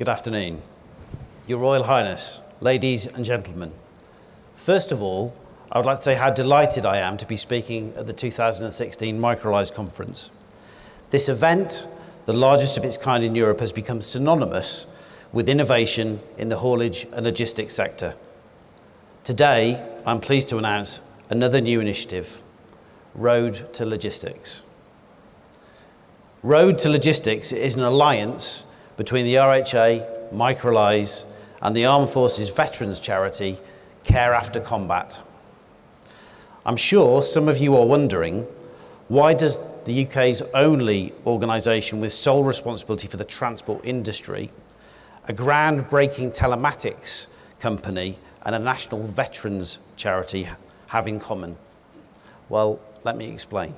Good afternoon. Your Royal Highness, ladies and gentlemen. First of all, I would like to say how delighted I am to be speaking at the 2016 Microlise Conference. This event, the largest of its kind in Europe, has become synonymous with innovation in the haulage and logistics sector. Today, I'm pleased to announce another new initiative, Road to Logistics. Road to Logistics is an alliance between the RHA, Microlise, and the Armed Forces Veterans charity, Care After Combat. I'm sure some of you are wondering, why does the UK's only organisation with sole responsibility for the transport industry, a groundbreaking telematics company, and a national veterans charity have in common? Well, let me explain.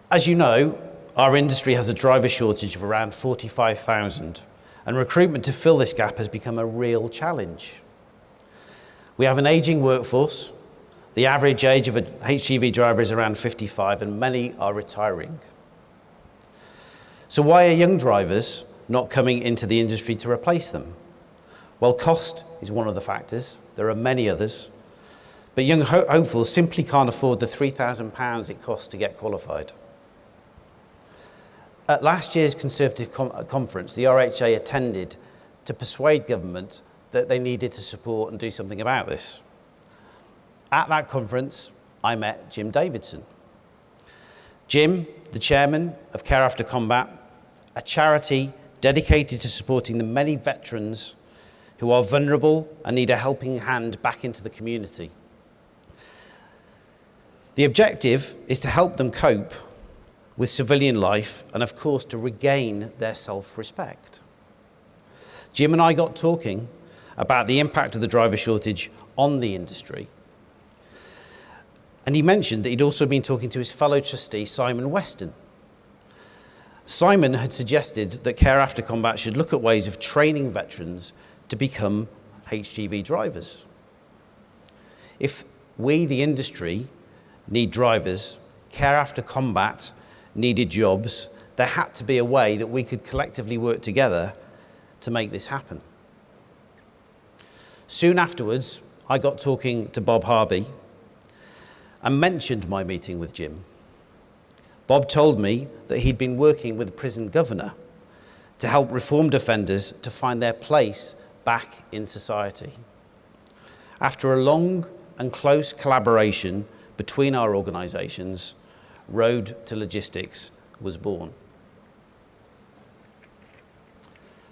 As you know, our industry has a driver shortage of around 45,000, and recruitment to fill this gap has become a real challenge. We have an ageing workforce. The average age of a HGV driver is around 55, and many are retiring. So why are young drivers not coming into the industry to replace them? Well, cost is one of the factors. There are many others. But young hopefuls simply can't afford the £3,000 it costs to get qualified. At last year's Conservative conference, the RHA attended to persuade government that they needed to support and do something about this. At that conference, I met Jim Davidson. Jim, the chairman of Care After Combat, a charity dedicated to supporting the many veterans who are vulnerable and need a helping hand back into the community. The objective is to help them cope with civilian life and, of course, to regain their self-respect. Jim and I got talking about the impact of the driver shortage on the industry. And he mentioned that he'd also been talking to his fellow trustee, Simon Weston. Simon had suggested that Care After Combat should look at ways of training veterans to become HGV drivers. If we, the industry, need drivers, Care After Combat needed jobs, there had to be a way that we could collectively work together to make this happen. Soon afterwards, I got talking to Bob Harby and mentioned my meeting with Jim. Bob told me that he'd been working with the prison governor to help reformed offenders to find their place back in society. After a long and close collaboration between our organisations, Road to Logistics was born.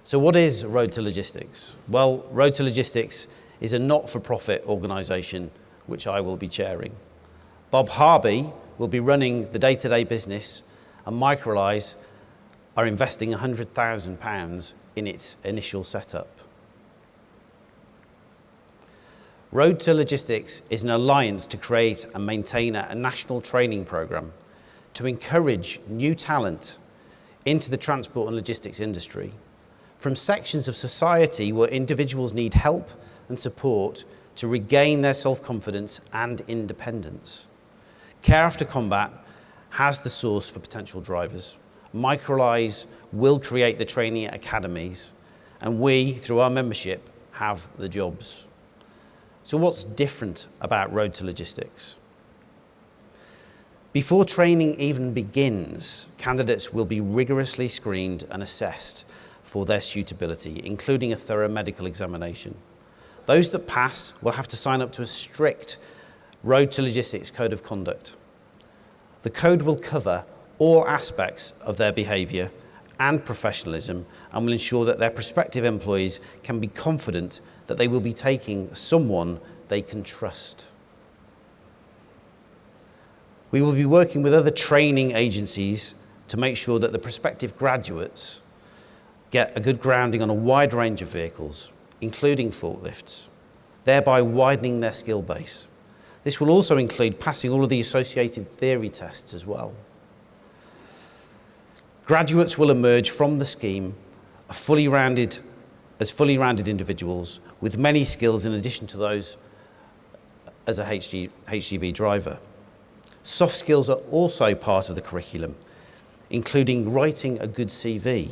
So what is Road to Logistics? Well, Road to Logistics is a not-for-profit organisation which I will be chairing. Bob Harby will be running the day-to-day business, and Microlise are investing £100,000 in its initial setup. Road to Logistics is an alliance to create and maintain a national training programme to encourage new talent into the transport and logistics industry from sections of society where individuals need help and support to regain their self-confidence and independence. Care After Combat has the source for potential drivers. Microlise will create the training academies, and we, through our membership, have the jobs. So what's different about Road to Logistics? Before training even begins, candidates will be rigorously screened and assessed for their suitability, including a thorough medical examination. Those that pass will have to sign up to a strict Road to Logistics Code of Conduct. The code will cover all aspects of their behaviour and professionalism and will ensure that their prospective employees can be confident that they will be taking someone they can trust. We will be working with other training agencies to make sure that the prospective graduates get a good grounding on a wide range of vehicles, including forklifts, thereby widening their skill base. This will also include passing all of the associated theory tests as well. Graduates will emerge from the scheme as fully rounded individuals with many skills in addition to those as a HGV driver. Soft skills are also part of the curriculum, including writing a good CV,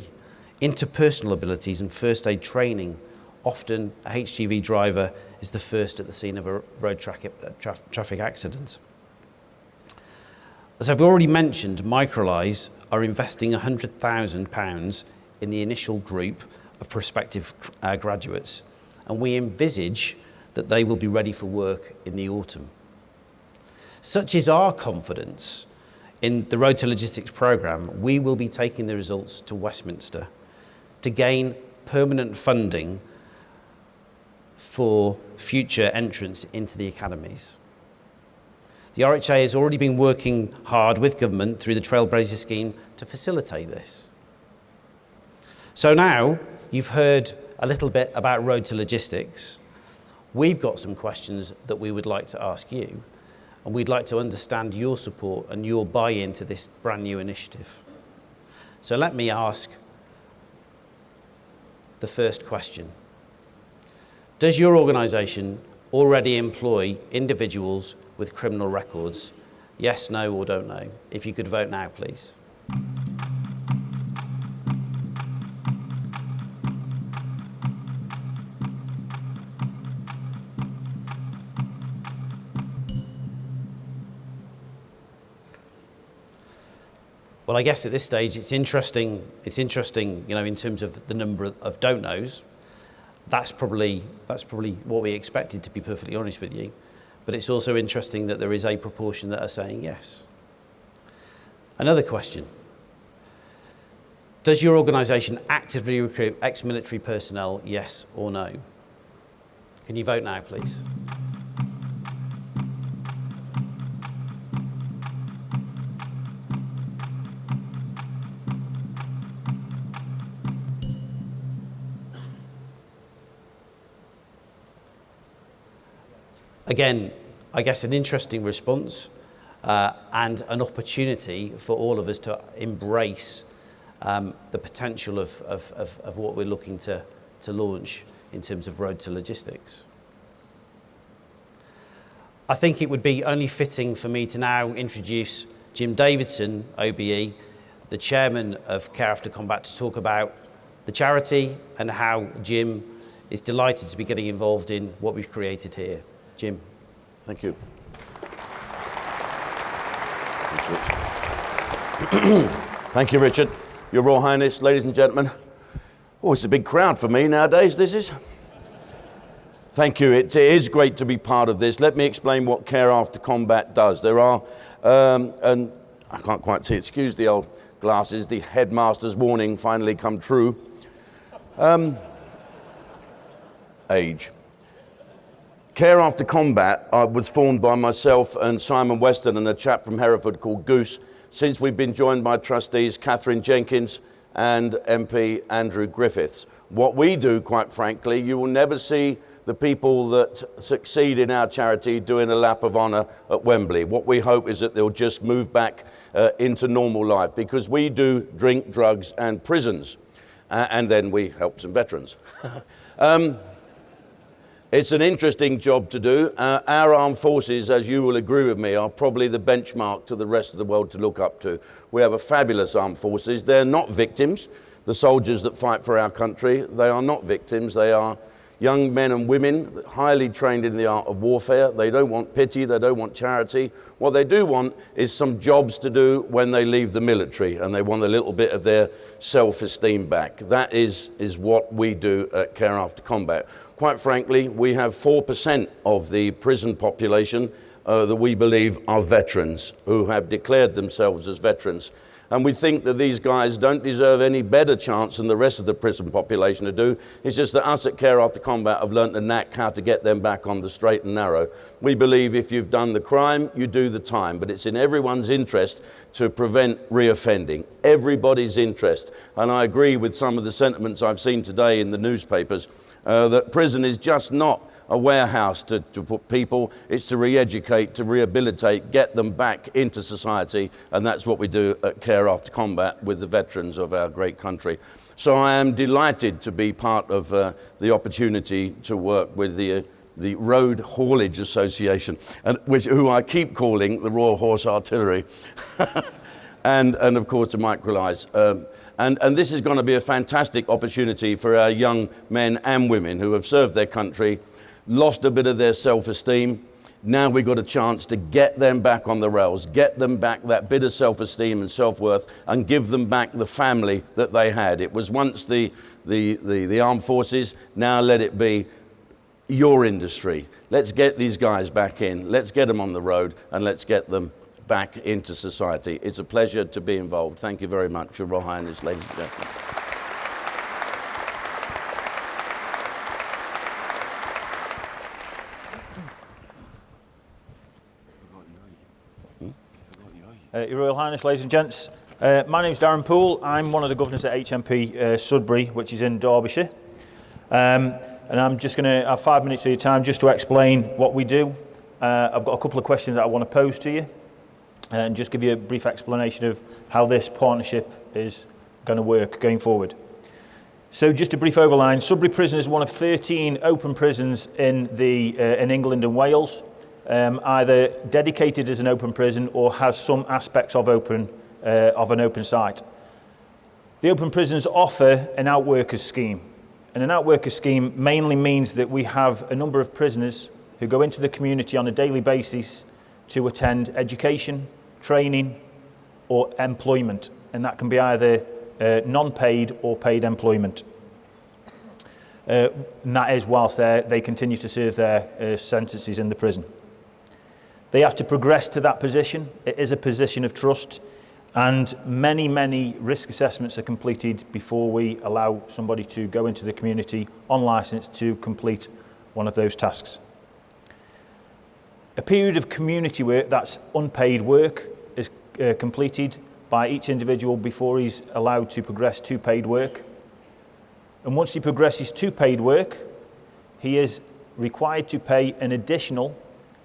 interpersonal abilities and first aid training. Often a HGV driver is the first at the scene of a road traffic accident. As I've already mentioned, Microlise are investing £100,000 in the initial group of prospective graduates, and we envisage that they will be ready for work in the autumn. Such is our confidence in the Road to Logistics programme, we will be taking the results to Westminster to gain permanent funding for future entrance into the academies. The RHA has already been working hard with government through the Trailblazer scheme to facilitate this. So now you've heard a little bit about Road to Logistics. We've got some questions that we would like to ask you, and we'd like to understand your support and your buy-in to this brand new initiative. So let me ask the first question. Does your organisation already employ individuals with criminal records? Yes, no, or don't know. If you could vote now, please. Well, I guess at this stage it's interesting, you know, in terms of the number of don't knows. That's probably what we expected, to be perfectly honest with you. But it's also interesting that there is a proportion that are saying yes. Another question. Does your organisation actively recruit ex-military personnel, yes or no? Can you vote now, please? Again, I guess an interesting response and an opportunity for all of us to embrace the potential of what we're looking to launch in terms of Road to Logistics. I think it would be only fitting for me to now introduce Jim Davidson OBE, the chairman of Care After Combat, to talk about the charity and how Jim is delighted to be getting involved in what we've created here. Jim. Thank you. Thank you, Richard. Your Royal Highness, ladies and gentlemen. Oh, it's a big crowd for me nowadays, this is. Thank you. It is great to be part of this. Let me explain what Care After Combat does. There are, and I can't quite see, excuse the old glasses, the headmaster's warning finally come true. Age. Care After Combat was formed by myself and Simon Weston and a chap from Hereford called Goose, since we've been joined by trustees Catherine Jenkins and MP Andrew Griffiths. What we do, quite frankly, you will never see the people that succeed in our charity doing a lap of honour at Wembley. What we hope is that they'll just move back into normal life, because we do drink, drugs and prisons, and then we help some veterans. It's an interesting job to do. Our armed forces, as you will agree with me, are probably the benchmark to the rest of the world to look up to. We have a fabulous armed forces. They're not victims. The soldiers that fight for our country, they are not victims. They are young men and women highly trained in the art of warfare. They don't want pity. They don't want charity. What they do want is some jobs to do when they leave the military, and they want a little bit of their self-esteem back. That is what we do at Care After Combat. Quite frankly, we have 4% of the prison population that we believe are veterans, who have declared themselves as veterans. And we think that these guys don't deserve any better chance than the rest of the prison population to do. It's just that us at Care After Combat have learnt the knack how to get them back on the straight and narrow. We believe if you've done the crime, you do the time, but it's in everyone's interest to prevent reoffending. Everybody's interest. And I agree with some of the sentiments I've seen today in the newspapers, that prison is just not a warehouse to put people. It's to re-educate, to rehabilitate, get them back into society, and that's what we do at Care After Combat with the veterans of our great country. So I am delighted to be part of the opportunity to work with the Road Haulage Association, and who I keep calling the Royal Horse Artillery. and of course the Microlise. And this is going to be a fantastic opportunity for our young men and women who have served their country, lost a bit of their self-esteem. Now we've got a chance to get them back on the rails, get them back that bit of self-esteem and self-worth, and give them back the family that they had. It was once the armed forces, now let it be your industry. Let's get these guys back in, let's get them on the road, and let's get them back into society. It's a pleasure to be involved. Thank you very much, Your Royal Highness, ladies and gentlemen. Your Royal Highness, ladies and gents, my name's Darren Poole. I'm one of the governors at HMP Sudbury, which is in Derbyshire. And I'm just going to have 5 minutes of your time just to explain what we do. I've got a couple of questions that I want to pose to you and just give you a brief explanation of how this partnership is going to work going forward. So just a brief overline, Sudbury Prison is one of 13 open prisons in England and Wales. Either dedicated as an open prison or has some aspects of an open site. The open prisons offer an outworkers scheme, and an outworkers scheme mainly means that we have a number of prisoners who go into the community on a daily basis to attend education, training or employment, and that can be either non-paid or paid employment. And that is whilst they continue to serve their sentences in the prison. They have to progress to that position. It is a position of trust, and many, many risk assessments are completed before we allow somebody to go into the community on licence to complete one of those tasks. A period of community work, that's unpaid work, is completed by each individual before he's allowed to progress to paid work. And once he progresses to paid work, he is required to pay an additional.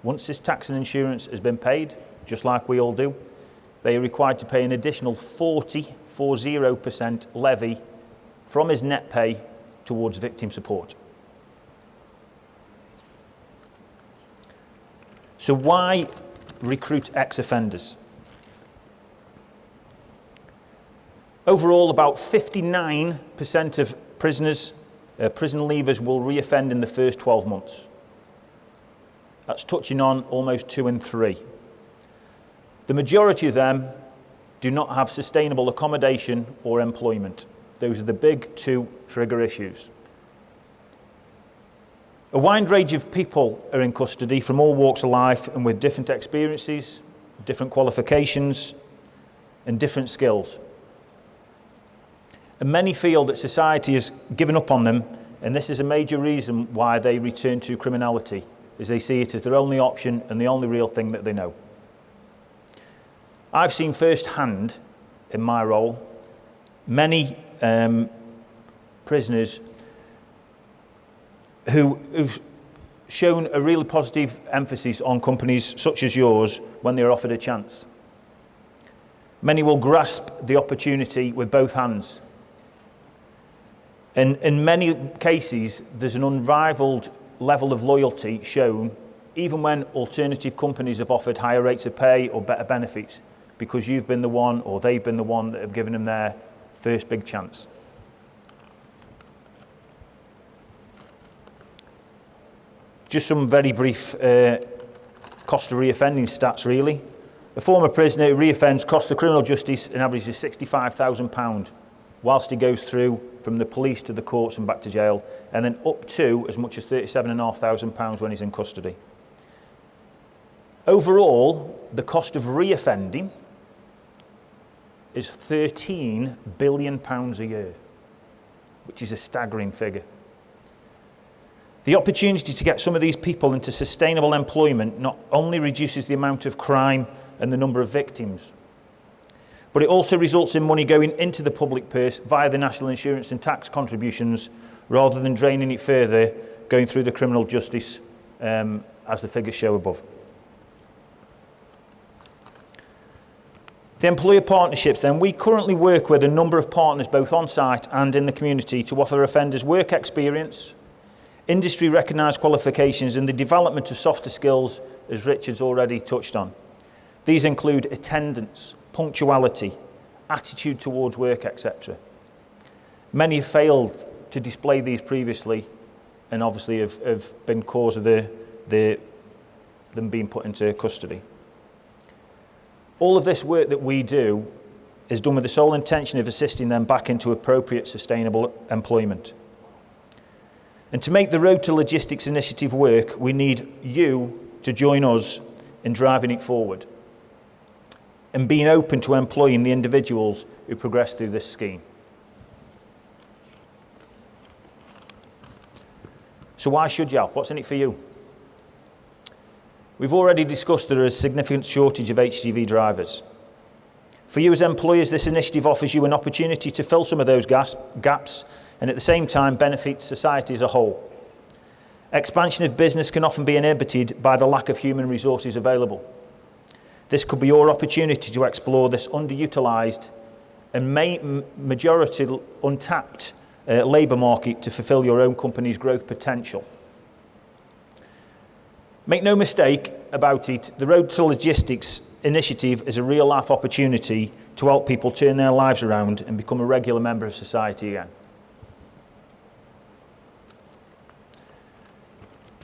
Once his tax and insurance has been paid, just like we all do, they are required to pay an additional 40% levy from his net pay towards victim support. So why recruit ex-offenders? Overall, about 59% of prisoners, prison leavers will reoffend in the first 12 months. That's touching on almost 2 in 3. The majority of them do not have sustainable accommodation or employment. Those are the big 2 trigger issues. A wide range of people are in custody from all walks of life and with different experiences, different qualifications, and different skills. And many feel that society has given up on them, and this is a major reason why they return to criminality, as they see it as their only option and the only real thing that they know. I've seen firsthand in my role many prisoners who've shown a really positive emphasis on companies such as yours when they're offered a chance. Many will grasp the opportunity with both hands. And in many cases, there's an unrivaled level of loyalty shown even when alternative companies have offered higher rates of pay or better benefits, because you've been the one or they've been the one that have given them their first big chance. Just some very brief cost of reoffending stats really. A former prisoner who reoffends costs the criminal justice an average of £65,000 whilst he goes through from the police to the courts and back to jail, and then up to as much as £37,500 when he's in custody. Overall, the cost of reoffending is £13 billion a year, which is a staggering figure. The opportunity to get some of these people into sustainable employment not only reduces the amount of crime and the number of victims, but it also results in money going into the public purse via the national insurance and tax contributions, rather than draining it further, going through the criminal justice, as the figures show above. The employer partnerships then, we currently work with a number of partners both on site and in the community to offer offenders work experience, industry recognised qualifications and the development of softer skills, as Richard's already touched on. These include attendance, punctuality, attitude towards work, etc. Many have failed to display these previously and obviously have been cause of them being put into custody. All of this work that we do is done with the sole intention of assisting them back into appropriate, sustainable employment. And to make the Road to Logistics initiative work, we need you to join us in driving it forward and being open to employing the individuals who progress through this scheme. So why should you help? What's in it for you? We've already discussed there is a significant shortage of HGV drivers. For you as employers, this initiative offers you an opportunity to fill some of those gaps and at the same time benefit society as a whole. Expansion of business can often be inhibited by the lack of human resources available. This could be your opportunity to explore this underutilised and majority untapped labour market to fulfil your own company's growth potential. Make no mistake about it, the Road to Logistics initiative is a real life opportunity to help people turn their lives around and become a regular member of society again.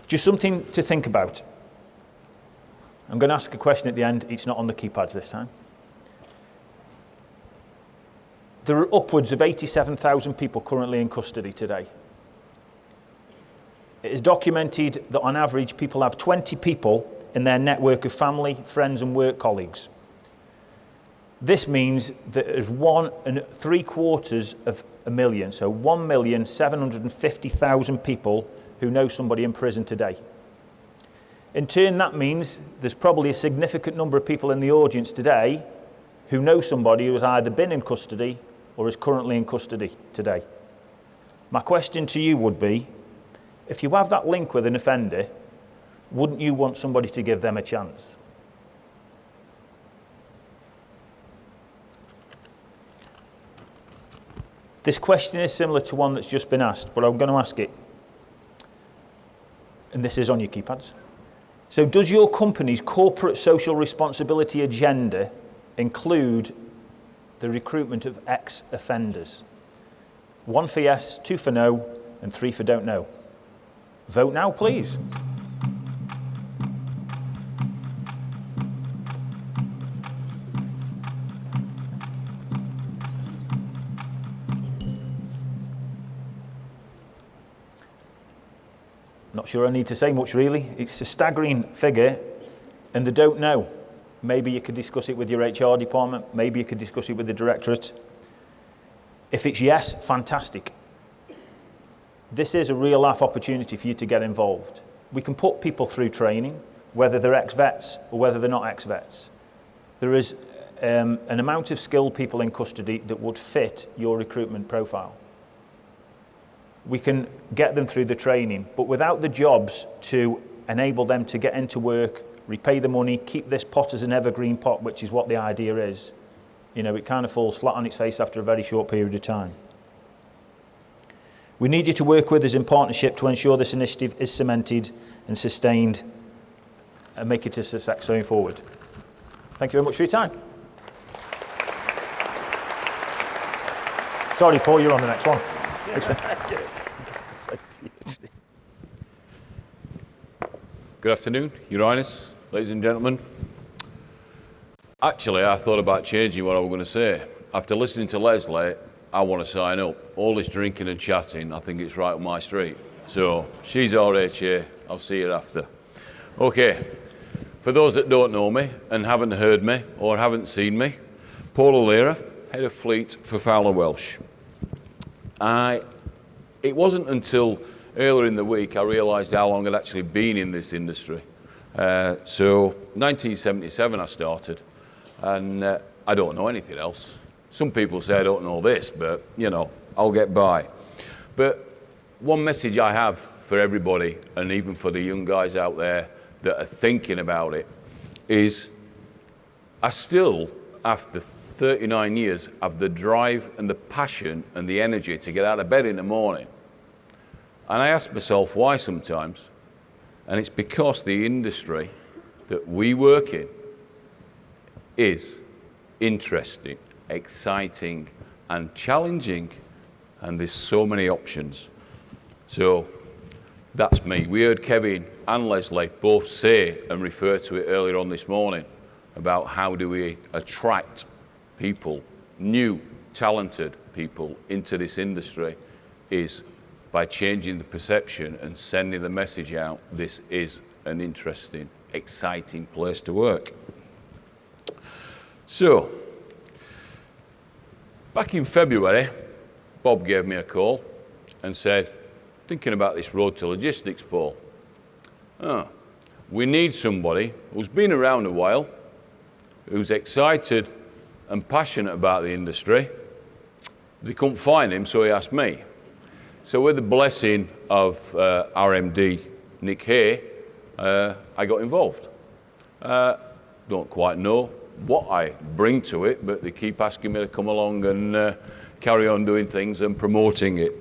Just something to think about. I'm going to ask a question at the end. It's not on the keypads this time. There are upwards of 87,000 people currently in custody today. It is documented that on average people have 20 people in their network of family, friends and work colleagues. This means that there's 1 3/4 million, so 1,750,000 people who know somebody in prison today. In turn, that means there's probably a significant number of people in the audience today who know somebody who has either been in custody or is currently in custody today. My question to you would be, if you have that link with an offender, wouldn't you want somebody to give them a chance? This question is similar to one that's just been asked, but I'm going to ask it. And this is on your keypads. So does your company's corporate social responsibility agenda include the recruitment of ex-offenders? 1 for yes, 2 for no, and 3 for don't know. Vote now, please. Not sure I need to say much really. It's a staggering figure, and they don't know. Maybe you could discuss it with your HR department, maybe you could discuss it with the directorate. If it's yes, fantastic. This is a real life opportunity for you to get involved. We can put people through training, whether they're ex-vets or whether they're not ex-vets. There is an amount of skilled people in custody that would fit your recruitment profile. We can get them through the training, but without the jobs to enable them to get into work, repay the money, keep this pot as an evergreen pot, which is what the idea is, you know, it kind of falls flat on its face after a very short period of time. We need you to work with us in partnership to ensure this initiative is cemented and sustained and make it a success going forward. Thank you very much for your time. Sorry, Paul, you're on the next one. Good afternoon, Your Highness, ladies and gentlemen. Actually, I thought about changing what I was going to say. After listening to Leslie, I want to sign up. All this drinking and chatting, I think it's right on my street. So, she's RHA, I'll see you after. Okay, for those that don't know me and haven't heard me or haven't seen me, Poole Allera, Head of Fleet for Fowler, Welch. It wasn't until earlier in the week I realised how long I'd actually been in this industry. So 1977 I started, and I don't know anything else. Some people say I don't know this, but you know, I'll get by. But one message I have for everybody, and even for the young guys out there that are thinking about it, is I still, after 39 years, have the drive and the passion and the energy to get out of bed in the morning. And I ask myself why sometimes, and it's because the industry that we work in is interesting, exciting and challenging, and there's so many options. So that's me. We heard Kevin and Leslie both say and refer to it earlier on this morning about how do we attract people, new, talented people into this industry, is by changing the perception and sending the message out, this is an interesting, exciting place to work. So, back in February, Bob gave me a call and said, thinking about this road to logistics, Paul. We need somebody who's been around a while, who's excited and passionate about the industry. They couldn't find him, so he asked me. So with the blessing of our MD, Nick Hay, I got involved. Don't quite know what I bring to it, but they keep asking me to come along and carry on doing things and promoting it.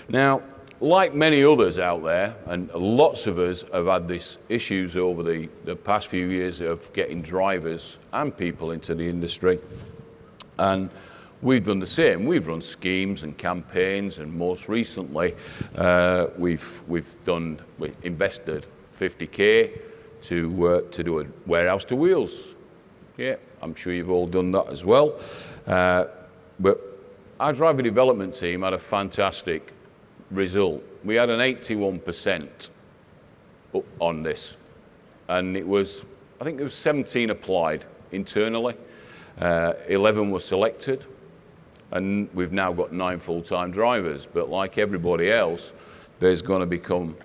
Now, like many others out there, and lots of us have had these issues over the past few years of getting drivers and people into the industry. And we've done the same. We've run schemes and campaigns, and most recently, we've invested 50k to do a warehouse to wheels. Yeah, I'm sure you've all done that as well. But our driver development team had a fantastic result. We had an 81% up on this, and it was, I think there was 17 applied internally, 11 were selected, and we've now got 9 full-time drivers. But like everybody else, there's going to become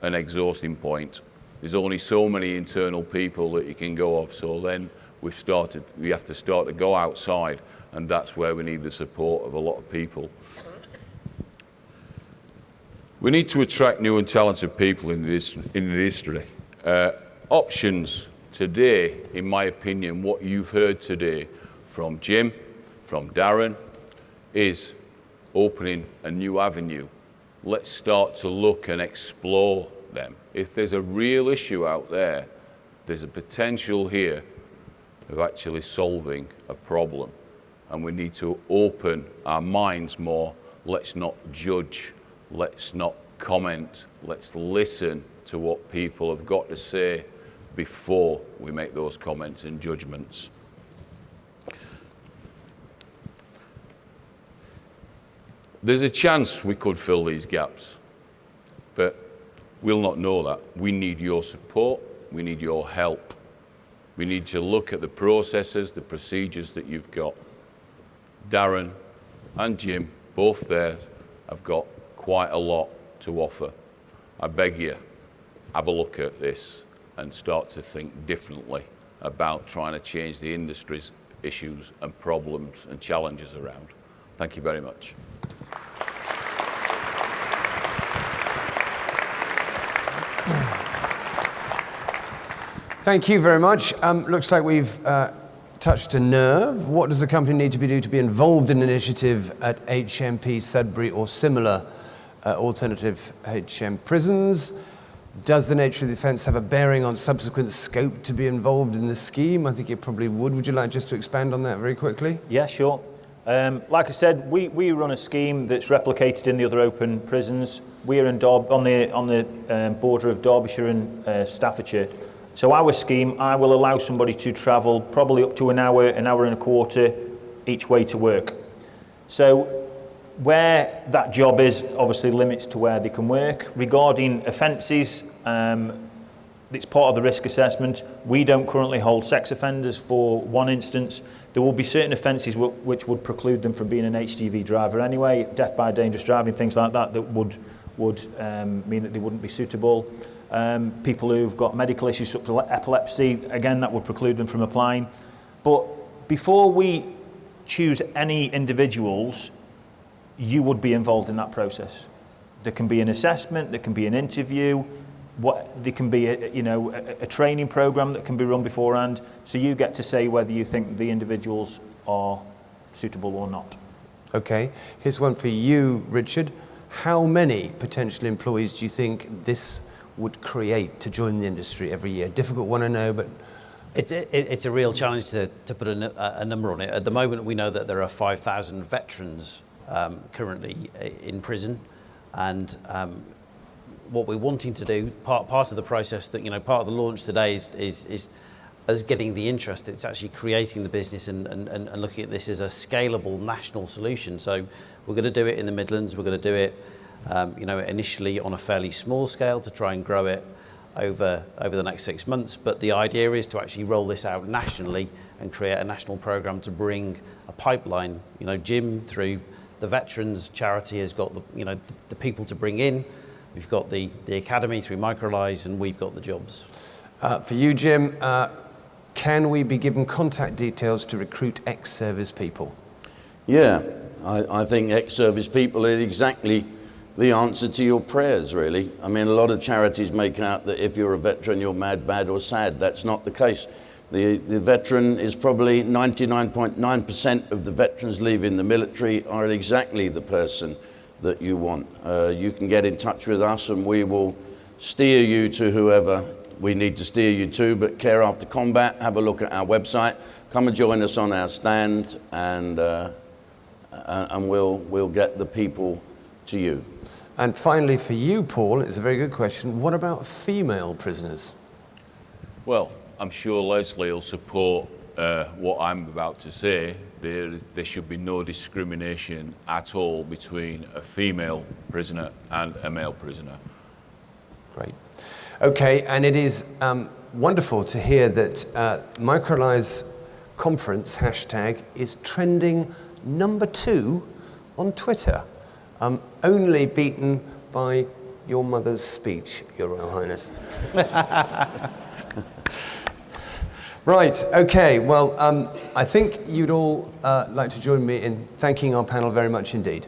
an exhausting point. There's only so many internal people that you can go off, so then we have to start to go outside, and that's where we need the support of a lot of people. We need to attract new and talented people in the industry. Options today, in my opinion, what you've heard today from Jim, from Darren, is opening a new avenue. Let's start to look and explore them. If there's a real issue out there, there's a potential here of actually solving a problem. And we need to open our minds more. Let's not judge. Let's not comment. Let's listen to what people have got to say before we make those comments and judgments. There's a chance we could fill these gaps, but we'll not know that. We need your support. We need your help. We need to look at the processes, the procedures that you've got. Darren and Jim, both there, have got quite a lot to offer. I beg you, have a look at this and start to think differently about trying to change the industry's issues and problems and challenges around. Thank you very much. Thank you very much. Looks like we've touched a nerve. What does the company need to do to be involved in an initiative at HMP Sudbury or similar alternative HM prisons? Does the nature of the offence have a bearing on subsequent scope to be involved in the scheme? I think it probably would. Would you like just to expand on that very quickly? Yeah, sure. Like I said, we run a scheme that's replicated in the other open prisons. We're on the border of Derbyshire and Staffordshire. So our scheme, I will allow somebody to travel probably up to an hour and a quarter each way to work. So where that job is, obviously limits to where they can work. Regarding offences, it's part of the risk assessment. We don't currently hold sex offenders for one instance. There will be certain offences which would preclude them from being an HGV driver anyway, death by dangerous driving, things like that, that would mean that they wouldn't be suitable. People who've got medical issues such as epilepsy, again, that would preclude them from applying. But before we choose any individuals, you would be involved in that process. There can be an assessment, there can be an interview, there can be a training program that can be run beforehand, so you get to say whether you think the individuals are suitable or not. Okay, here's one for you, Richard. How many potential employees do you think this would create to join the industry every year? Difficult one, I know, but It's a real challenge to put a number on it. At the moment, we know that there are 5,000 veterans currently in prison, and what we're wanting to do, part of the process that, part of the launch today is as getting the interest. It's actually creating the business and looking at this as a scalable national solution. So we're going to do it in the Midlands. We're going to do it, initially on a fairly small scale to try and grow it over the next 6 months. But the idea is to actually roll this out nationally and create a national program to bring a pipeline. Jim, through the Veterans Charity, has got the people to bring in. We've got the academy through Microlise, and we've got the jobs. For you, Jim, can we be given contact details to recruit ex-service people? Yeah, I think ex-service people are exactly the answer to your prayers, really. I mean, a lot of charities make out that if you're a veteran, you're mad, bad, or sad. That's not the case. The veteran is probably 99.9% of the veterans leaving the military are exactly the person that you want. You can get in touch with us and we will steer you to whoever we need to steer you to. But Care After Combat, have a look at our website, come and join us on our stand, and we'll get the people to you. And finally, for you, Paul, it's a very good question. What about female prisoners? Well, I'm sure Leslie will support what I'm about to say. There should be no discrimination at all between a female prisoner and a male prisoner. Great. Okay, and it is wonderful to hear that Microlise Conference hashtag is trending #2 on Twitter. Only beaten by your mother's speech, Your Royal Highness. Right, okay, well, I think you'd all like to join me in thanking our panel very much indeed.